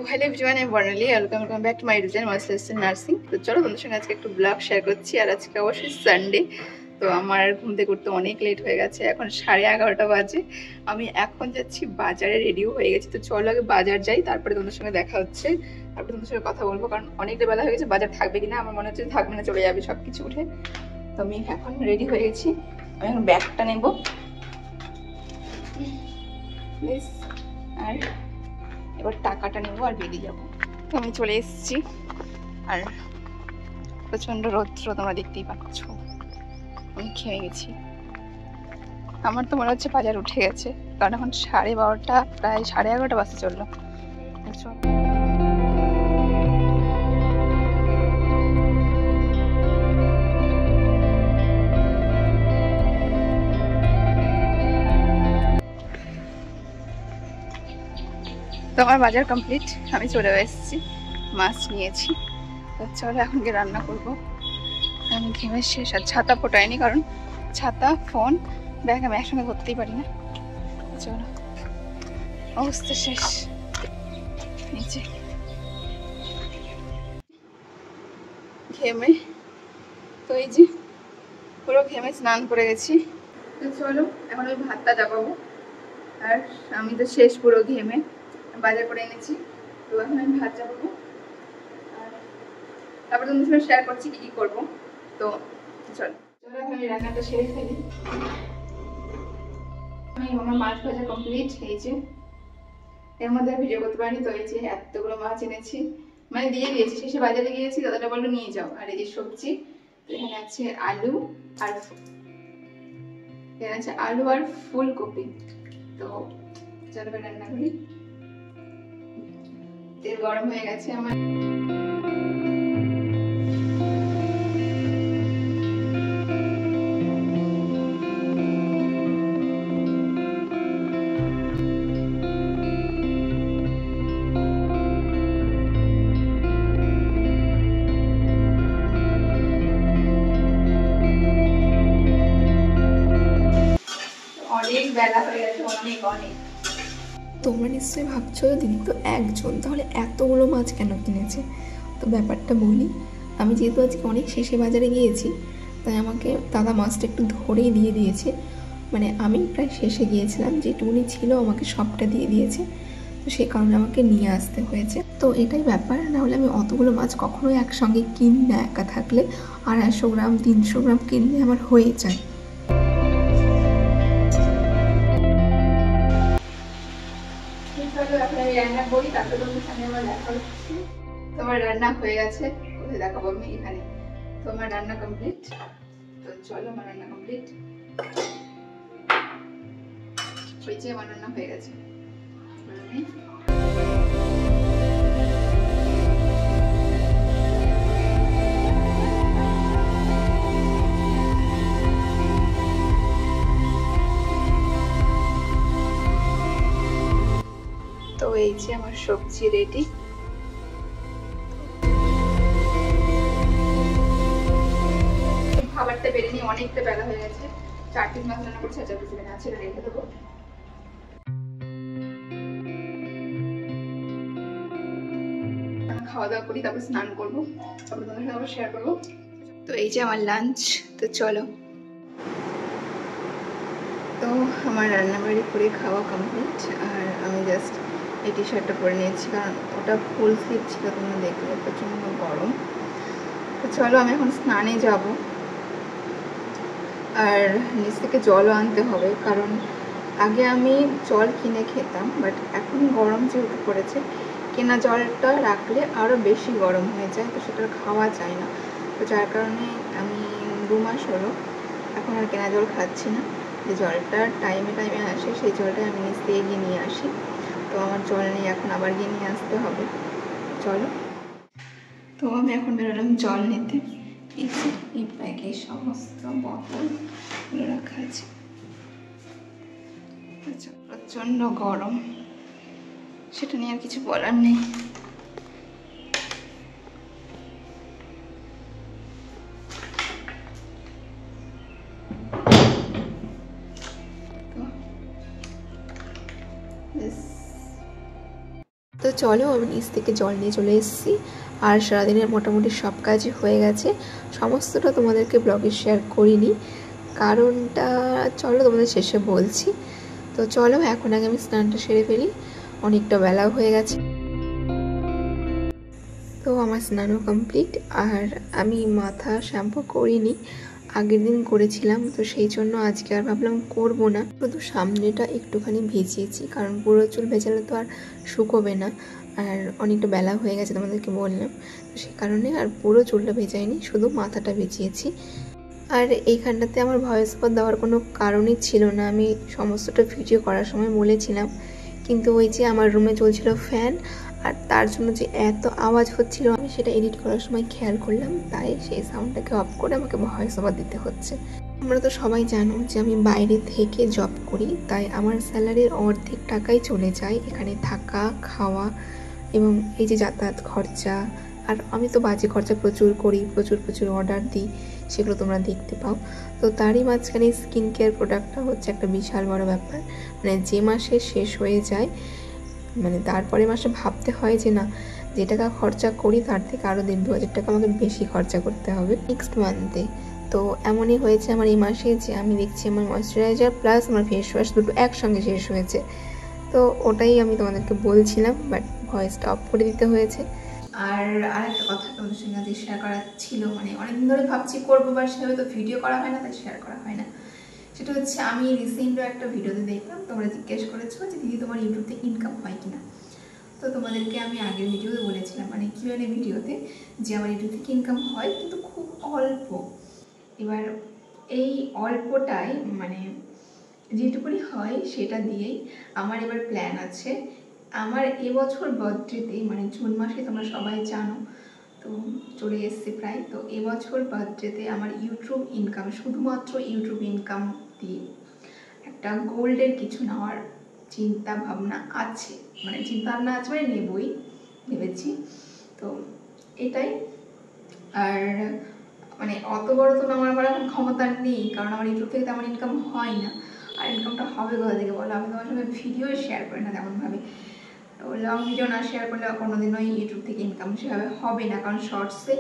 Hello everyone, আমি Barnali. Welcome back to my channel Master Nursing. তো চলো তোমাদের সঙ্গে আজকে একটু ব্লগ শেয়ার করছি। আর আজকে অবশ্যই সানডে। তো আমার ঘুম থেকে উঠতে অনেক লেট হয়ে গেছে, এখন 11:30 বাজে। আমি এখন যাচ্ছি বাজারে, রেডিও হয়ে গেছি। তো চলো আগে বাজার যাই, তারপরে তোমাদের সঙ্গে দেখা হচ্ছে, তারপরে তোমাদের সঙ্গে কথা বলবো। কারণ অনেকটা বেলা হয়ে গেছে, বাজার থাকবে কিনা আমার মনে হচ্ছে থাকবে না, চলে যাবে সব কিছু উঠে। তো আমি এখন রেডি হয়ে গেছি, আমি এখন ব্যাগটা নেবো প্লিজ, আর এবার টাকাটা নেবো আর বেরিয়ে যাবো। তো আমি চলে এসেছি, আর প্রচন্ড রৌদ্র তোমরা দেখতেই পাচ্ছ। আমি খেয়ে গেছি, আমার তো মনে হচ্ছে বাজার উঠে গেছে, কারণ এখন 12:30, প্রায় 11:30 বাজতে চললো। তো আমার বাজার কমপ্লিট, আমি চলে এসেছি, মাছ নিয়েছি। তো চলো এখন গিয়ে রান্না করবো। আমি ঘেমে শেষ, আর ছাতা ফোটাইনি, কারণ ছাতা, ফোন, ব্যাগ আমি একসঙ্গে ধরতেই পারি না। চলো, অবস্থা শেষ নিচে ঘেমে। তো এই যে পুরো ঘেমে স্নান করে গেছি। তো চলো এখন ওই ভাতটা চাপাবো। আর আমি তো শেষ পুরো ঘেমে, বাজার করে এনেছি। তো এখন আমি ভাত চাপাবো, আর তারপরে তোমাদের সঙ্গে শেয়ার করছি কি কি করবো। তো চলো চলো এখন আমি রান্নাটা সেরে ফেলি। আমার মাছ ভাজা কমপ্লিট। এই যে এর মধ্যে ভিডিও করতে পারিনি, তো এই যে এতগুলো মাছ এনেছি, মানে দিয়ে দিয়েছি, শেষে বাজারে গিয়েছি, দাদাটা বললো নিয়ে যাও। আর এই যে সবজি, তো এখানে আছে আলু আর ফুলকপি। তো চলো রান্না করি। তেল গরম হয়ে গেছে আমার। অনেক বেলা হয়ে গেছে, অনেক অনেক। তোমরা নিশ্চয়ই ভাবছো দিদি তো একজন, তাহলে এতগুলো মাছ কেন কিনেছে? তো ব্যাপারটা বলি, আমি যেহেতু আজকে অনেক শেষে বাজারে গিয়েছি, তাই আমাকে দাদা মাছটা একটু ধরেই দিয়ে দিয়েছে। মানে আমি প্রায় শেষে গিয়েছিলাম, যেটুকুনি ছিল আমাকে সবটা দিয়ে দিয়েছে, তো সে কারণে আমাকে নিয়ে আসতে হয়েছে। তো এটাই ব্যাপার, নাহলে আমি অতগুলো মাছ কখনোই একসঙ্গে কিনি না। একা থাকলে 250 গ্রাম 300 গ্রাম কিনলে আমার হয়ে যায়। রান্না করি, তারপরে তোমাদের সামনে আমার দেখা হচ্ছে। তোমার রান্না হয়ে গেছে, কোথায় দেখাবো আমি? এখানে। তোমার রান্না কমপ্লিট। তো চলো, আমার রান্না কমপ্লিট। ওই যে আমার রান্না হয়ে গেছে। তো এই যে আমার সবজি রেডি। খাবারটা বেড়ে নিয়ে অনেকটা বেলা হয়ে গেছে। 4 পিস মাছ রান্না করছি, 4 পিস এখানে আছে, রেখে দেবো। খাওয়া দাওয়া করি, তারপর স্নান করবো, তারপর তোমাদের সাথে আবার শেয়ার করবো। তো এই যে আমার লাঞ্চ। তো চলো, তো আমার রান্নাবাড়ি করে খাওয়া কমপ্লিট। আর আমি জাস্ট এই টি শার্টটা পরে নিয়েছি, কারণ ওটা ফুল স্লিভ ছিল, তোমরা দেখলে প্রচণ্ড গরম। তো চলো আমি এখন স্নানে যাব, আর নিচ থেকে জলও আনতে হবে, কারণ আগে আমি জল কিনে খেতাম, বাট এখন গরম যেহেতু পড়েছে, কেনা জলটা রাখলে আরও বেশি গরম হয়ে যায়, তো সেটা খাওয়া যায় না। তো যার কারণে আমি 2 মাস হলো এখন আর কেনা জল খাচ্ছি না। যে জলটা টাইমে টাইমে আসে, সেই জলটাই আমি নিচ থেকে গিয়ে নিয়ে আসি। তো আমার জল নেই, এখন আবার গিয়ে নিয়ে আসতে হবে। চলো, তো আমি এখন বেরোলাম জল নিতে। এই ব্যাগে সমস্ত বোতলগুলো রাখা আছে। প্রচণ্ড গরম, সেটা নিয়ে আর কিছু বলার নেই। তো চলো আমি নিচ থেকে জল নিয়ে চলে এসেছি, আর সারাদিনের মোটামুটি সব কাজই হয়ে গেছে। সমস্তটা তোমাদেরকে ব্লগে শেয়ার করিনি, কারণটা চলো তোমাদের শেষে বলছি। তো চলো এখন আগে আমি স্নানটা সেরে ফেলি, অনেকটা বেলাও হয়ে গেছে। তো আমার স্নানও কমপ্লিট, আর আমি মাথা শ্যাম্পু করিনি, আগের দিন করেছিলাম, তো সেই জন্য আজকে আর ভাবলাম করবো না। শুধু সামনেটা একটুখানি ভিজিয়েছি, কারণ পুরো চুল ভেজালে তো আর শুকোবে না, আর অনেকটা বেলা হয়ে গেছে তোমাদেরকে বললাম, তো সেই কারণে আর পুরো চুলটা ভেজাইনি, শুধু মাথাটা ভিজিয়েছি। আর এইখানটাতে আমার ভয়েস ওভার দেওয়ার কোনো কারণই ছিল না, আমি সমস্তটা ভিডিও করার সময় বলেছিলাম, কিন্তু ওই যে আমার রুমে চলছিল ফ্যান, আর তার জন্য যে এত আওয়াজ হচ্ছিল আমি সেটা এডিট করার সময় খেয়াল করলাম, তাই সেই সাউন্ডটাকে অফ করে আমাকে ভয়েস ওভার দিতে হচ্ছে। তোমরা তো সবাই জানো যে আমি বাইরে থেকে জব করি, তাই আমার স্যালারির অর্ধেক টাকাই চলে যায় এখানে থাকা, খাওয়া এবং এই যে যাতায়াত খরচা। আর আমি তো বাজে খরচা প্রচুর করি, প্রচুর অর্ডার দিই, সেগুলো তোমরা দেখতে পাও। তো তারই মাঝখানে স্কিন কেয়ার প্রোডাক্টটা হচ্ছে একটা বিশাল বড় ব্যাপার, মানে যে মাসে শেষ হয়ে যায়, মানে তারপরে মাসে ভাবতে হয় যে না, যে টাকা খরচা করি তার থেকে আরও 1,500-2,000 টাকা আমাকে বেশি খরচা করতে হবে নেক্সট মান্থে। তো এমনই হয়েছে আমার এই মাসে, যে আমি দেখছি আমার ময়শ্চারাইজার প্লাস আমার ফেস ওয়াশ দুটো একসঙ্গে শেষ হয়েছে। তো ওটাই আমি তোমাদেরকে বলছিলাম, বাট ভয়েসটা অফ করে দিতে হয়েছে। আর আরেকটা কথা তোমাদের সঙ্গে আজকে শেয়ার করার ছিল, মানে অনেকদিন ধরে ভাবছি করবো, বা সেভাবে তো ভিডিও করা হয় না, তাই শেয়ার করা হয় না। সেটা হচ্ছে আমি রিসেন্টলি একটা ভিডিওতে দেখলাম, তোমরা জিজ্ঞেস করেছো যে দিদি তোমার ইউটিউব থেকে ইনকাম হয় কিনা। তো তোমাদেরকে আমি আগের ভিডিওতে বলেছিলাম, মানে কিউএনএ ভিডিওতে, যে আমার ইউটিউব থেকে ইনকাম হয় কিন্তু খুব অল্প। এবার এই অল্পটাই, মানে যেটুকুনি হয় সেটা দিয়েই আমার এবার প্ল্যান আছে। আমার এবছর বার্থডেতে, মানে জুন মাসে তোমরা সবাই জানো, তো চলে এসছে প্রায়, তো এবছর বার্থডেতে আমার ইউটিউব ইনকাম, শুধুমাত্র ইউটিউব ইনকাম দিয়ে একটা গোল্ডের কিছু নেওয়ার চিন্তা ভাবনা আছে, মানে চিন্তা ভাবনা আছে মানে নেবই ভেবেছি। তো এটাই। আর মানে অত বড় তো আমার আবার এখন ক্ষমতা নেই, কারণ আমার ইউটিউব থেকে তেমন ইনকাম হয় না। আর ইনকামটা হবে কোথা থেকে বলো, আমি তোমার সঙ্গে ভিডিও শেয়ার করি না তেমনভাবে, তো লং ভিডিও না শেয়ার করলে কোনোদিনই ইউটিউব থেকে ইনকাম সেভাবে হবে না, কারণ শর্টসে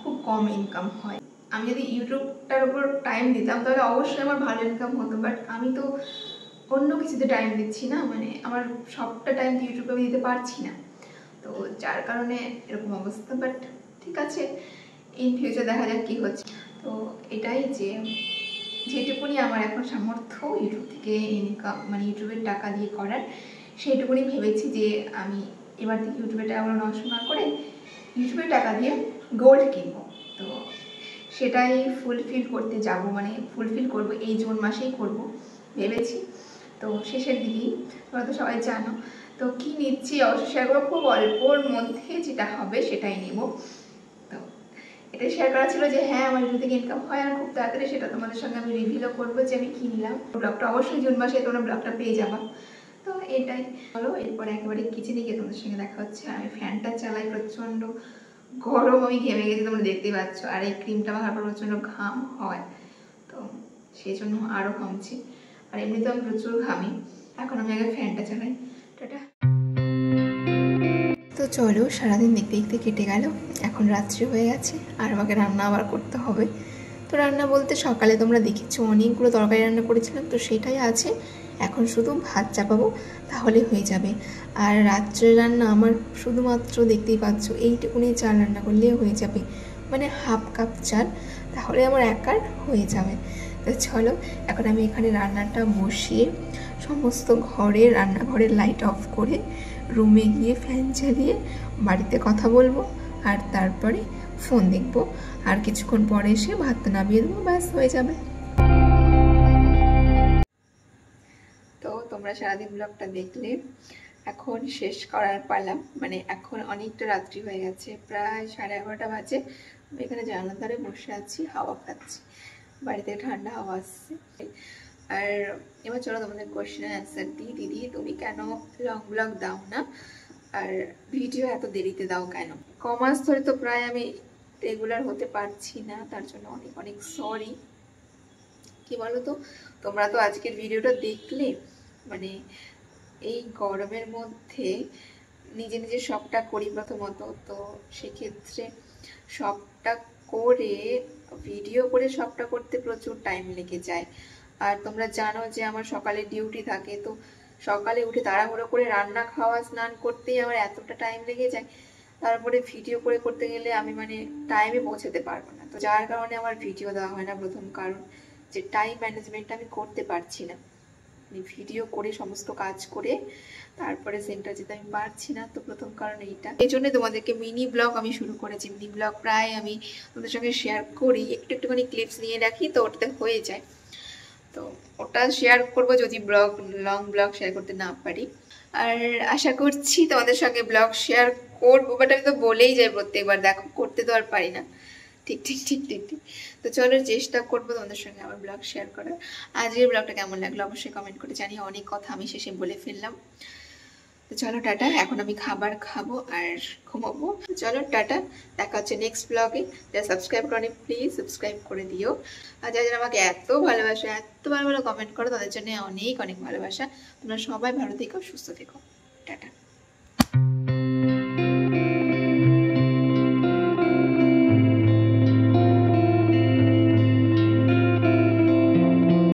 খুব কম ইনকাম হয়। আমি যদি ইউটিউবটার উপর টাইম দিতাম তাহলে অবশ্যই আমার ভালো ইনকাম হতো, বাট আমি তো অন্য কিছুতে টাইম দিচ্ছি না, মানে আমার সবটা টাইম তো ইউটিউবে আমি দিতে পারছি না, তো যার কারণে এরকম অবস্থা। বাট ঠিক আছে, ইন ফিউচার দেখা যাক কী হচ্ছে। তো এটাই যে যেটুকুনি আমার এখন সামর্থ্য ইউটিউব থেকে ইনকাম, মানে ইউটিউবের টাকা দিয়ে করার, সেইটুকুনি ভেবেছি যে আমি এবার থেকে ইউটিউবের টাকাগুলো নষ্ট না করে ইউটিউবের টাকা দিয়ে গোল্ড কিনবো। তো সেটাই ফুলফিল করতে যাব, মানে ফুলফিল করব এই জুন মাসেই করব ভেবেছি। তো শেষের দিকেই, তোমরা তো সবাই জানো। তো কী নিচ্ছি অবশ্যই শেয়ার করবো, খুব অল্পর মধ্যে যেটা হবে সেটাই নেব। তো এটাই শেয়ার করা ছিল যে হ্যাঁ আমার ইউটিউব থেকে ইনকাম হয়, আর খুব তাড়াতাড়ি সেটা তোমাদের সঙ্গে আমি রিভিলও করবো যে আমি কী নিলাম। ব্লগটা অবশ্যই জুন মাসে তোমরা ব্লগটা পেয়ে যাবা। তো এটাই। চলো এরপরে একেবারে কিচেনে গিয়ে তোমাদের সঙ্গে দেখা হচ্ছে। আমি ফ্যানটা চালাই, প্রচণ্ড গরম, আমি ঘেমে গেছি, তোমরা দেখতেই পাচ্ছ। আর এই ক্রিমটা মাখার পর প্রচণ্ড ঘাম হয়, তো সেই জন্য আরও ঘামছি। আর এমনিতেও আমি প্রচুর ঘামি। এখন আমি আগে ফ্যানটা চালাই। টাটা। তো চলো, সারাদিন দেখতে দেখতে কেটে গেল, এখন রাত্রি হয়ে গেছে, আর আমাকে রান্না আবার করতে হবে। তো রান্না বলতে সকালে তোমরা দেখেছো অনেকগুলো তরকারি রান্না করেছিলাম, তো সেটাই আছে, এখন শুধু ভাত চাপাবো, তাহলে হয়ে যাবে। আর রাত্রের রান্না আমার শুধুমাত্র দেখতেই পাচ্ছ এইটুকুনি চাল রান্না করলেই হয়ে যাবে, মানে হাফ কাপ চাল, তাহলে আমার একার হয়ে যাবে। তো চলো এখন আমি এখানে রান্নাটা বসিয়ে সমস্ত রান্নাঘরের লাইট অফ করে রুমে গিয়ে ফ্যান চালিয়ে বাড়িতে কথা বলবো, আর তারপরে ফোন দেখবো, আর কিছুক্ষণ পরে এসে ভাতটা নামিয়ে দেবো, ব্যাস হয়ে যাবে। তো তোমরা সারাদিন ব্লগটা দেখলে, এখন শেষ করার পালা, মানে এখন অনেকটা রাত্রি হয়ে গেছে, প্রায় 11:30 বাজে। আমি এখানে জানালার ধারে বসে আছি, হাওয়া খাচ্ছি, বাড়িতে ঠান্ডা হাওয়া আসছে। আর এবার চলো তোমাদের কোয়েশ্চেনের অ্যান্সার দিই। দিদি তুমি কেন লং ব্লগ দাও না, আর ভিডিও এত দেরিতে দাও কেন? কমাস ধরে তো প্রায় আমি রেগুলার হতে পারছি না, তার জন্য অনেক অনেক সরি। কি বলো তো, তোমরা তো আজকের ভিডিওটা দেখলে, মানে এই গরমের মধ্যে নিজে নিজে শখটা করি প্রথমত, তো সেক্ষেত্রে শখটা করে ভিডিও করে শখটা করতে প্রচুর টাইম লেগে যায়। আর তোমরা জানো যে আমার সকালে ডিউটি থাকে, তো সকালে উঠে তাড়াহুড়ো করে রান্না খাওয়া স্নান করতেই আমার এতটা টাইম লেগে যায়, তারপরে ভিডিও করে করতে গেলে আমি মানে টাইমে পৌঁছাতে পারবো না। তো যার কারণে আমার ভিডিও দেওয়া হয় না, প্রথম কারণ যে টাইম ম্যানেজমেন্ট আমি করতে পারছি না। ভিডিও করে সমস্ত কাজ করে তারপরে সেন্টার যেতে আমি পারছি না, তো প্রথম কারণ এইটা। এই জন্য তোমাদেরকে মিনি ব্লগ আমি শুরু করেছি। মিনি ব্লগ প্রায় আমি তোমাদের সঙ্গে শেয়ার করি, একটু একটুখানি ক্লিপস নিয়ে রাখি, তো ওটাতে হয়ে যায়। তো ওটা শেয়ার করব যদি লং ব্লগ শেয়ার করতে না পারি। আর আশা করছি তোমাদের সঙ্গে ব্লগ শেয়ার করবো, বাট আমি তো বলেই যাই প্রত্যেকবার, দেখো করতে তো আর পারি না। ঠিক ঠিক ঠিক ঠিক ঠিক তো চলো চেষ্টা করবো তোমাদের সঙ্গে আমার ব্লগ শেয়ার করার। আজকের ব্লগটা কেমন লাগলো অবশ্যই কমেন্ট করে জানিয়ে। অনেক কথা আমি শেষে বলে ফেললাম। তো চলো টাটা, এখন আমি খাবার খাবো আর ঘুমাবো। চলো টাটা, দেখা হচ্ছে নেক্সট ব্লগে। যারা সাবস্ক্রাইব করেনি প্লিজ সাবস্ক্রাইব করে দিও। আর যারা আমাকে এত ভালোবাসা, এত ভালো ভালো কমেন্ট করো, তাদের জন্য অনেক অনেক ভালোবাসা। তোমরা সবাই ভালো থেকো, সুস্থ থেকো। টাটা।